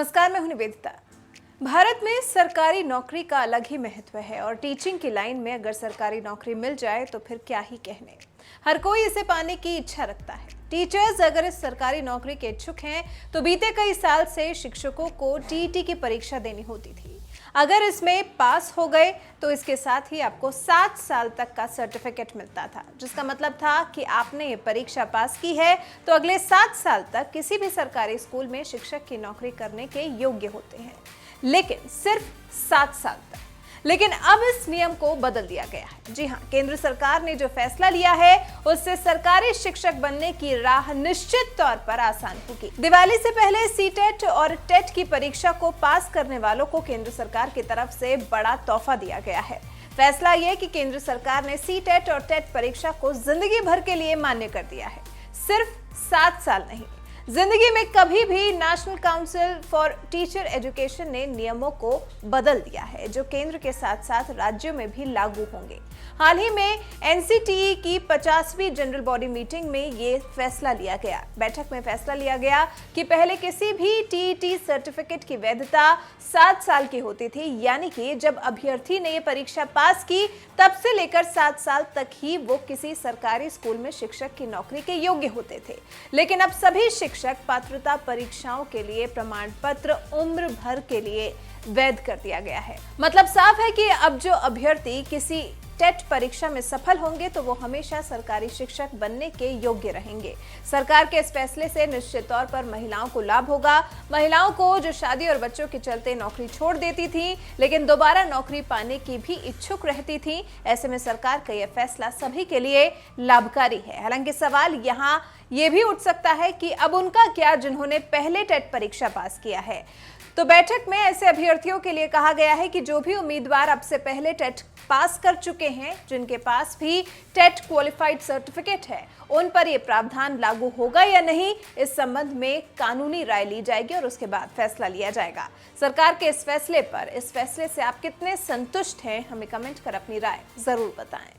नमस्कार, मैं हूं निवेदिता। भारत में सरकारी नौकरी का अलग ही महत्व है और टीचिंग की लाइन में अगर सरकारी नौकरी मिल जाए तो फिर क्या ही कहने। हर कोई इसे पाने की इच्छा रखता है। टीचर्स अगर इस सरकारी नौकरी के इच्छुक हैं तो बीते कई साल से शिक्षकों को टीईटी की परीक्षा देनी होती थी। अगर इसमें पास हो गए तो इसके साथ ही आपको 7 साल तक का सर्टिफिकेट मिलता था, जिसका मतलब था कि आपने ये परीक्षा पास की है तो अगले 7 साल तक किसी भी सरकारी स्कूल में शिक्षक की नौकरी करने के योग्य होते हैं, लेकिन सिर्फ 7 साल तक। लेकिन अब इस नियम को बदल दिया गया है। जी हां, केंद्र सरकार ने जो फैसला लिया है उससे सरकारी शिक्षक बनने की राह निश्चित तौर पर आसान होगी। दिवाली से पहले सीटेट और टेट की परीक्षा को पास करने वालों को केंद्र सरकार की तरफ से बड़ा तोहफा दिया गया है। फैसला यह कि केंद्र सरकार ने सीटेट और टेट परीक्षा को जिंदगी भर के लिए मान्य कर दिया है, सिर्फ 7 साल नहीं। जिंदगी में कभी भी national council for teacher education ने नियमों को बदल दिया है, जो केंद्र के साथ साथ राज्यों में भी लागू होंगे। हाल ही में एनसीटीई की 50वीं जनरल बॉडी मीटिंग में ये फैसला लिया गया। बैठक में फैसला लिया गया कि पहले किसी भी टीईटी सर्टिफिकेट की वैधता 7 साल की होती थी, यानी कि जब अभ्यर्थी ने ये परीक्षा पास की तब से लेकर 7 साल तक ही वो किसी सरकारी स्कूल में शिक्षक की नौकरी के योग्य होते थे। लेकिन अब सभी शिक्षक पात्रता परीक्षाओं के लिए प्रमाण पत्र उम्र भर के लिए वैध कर दिया गया है। मतलब साफ है कि अब जो अभ्यर्थी किसी टेट परीक्षा में सफल होंगे तो वो हमेशा सरकारी शिक्षक बनने के योग्य रहेंगे। सरकार के इस फैसले से निश्चित तौर पर महिलाओं को लाभ होगा। महिलाओं को जो शादी और बच्चों के चलते नौकरी छोड़ देती थी लेकिन दोबारा नौकरी पाने की भी इच्छुक रहती थी, ऐसे में सरकार का यह फैसला सभी के लिए लाभकारी है। हालांकि सवाल यहाँ ये भी उठ सकता है कि अब उनका क्या जिन्होंने पहले टेट परीक्षा पास किया है। तो बैठक में ऐसे अभ्यर्थियों के लिए कहा गया है कि जो भी उम्मीदवार अब से पहले टेट पास कर चुके हैं, जिनके पास भी टेट क्वालिफाइड सर्टिफिकेट है, उन पर यह प्रावधान लागू होगा या नहीं, इस संबंध में कानूनी राय ली जाएगी और उसके बाद फैसला लिया जाएगा। सरकार के इस फैसले से आप कितने संतुष्ट हैं, हमें कमेंट कर अपनी राय जरूर बताएं।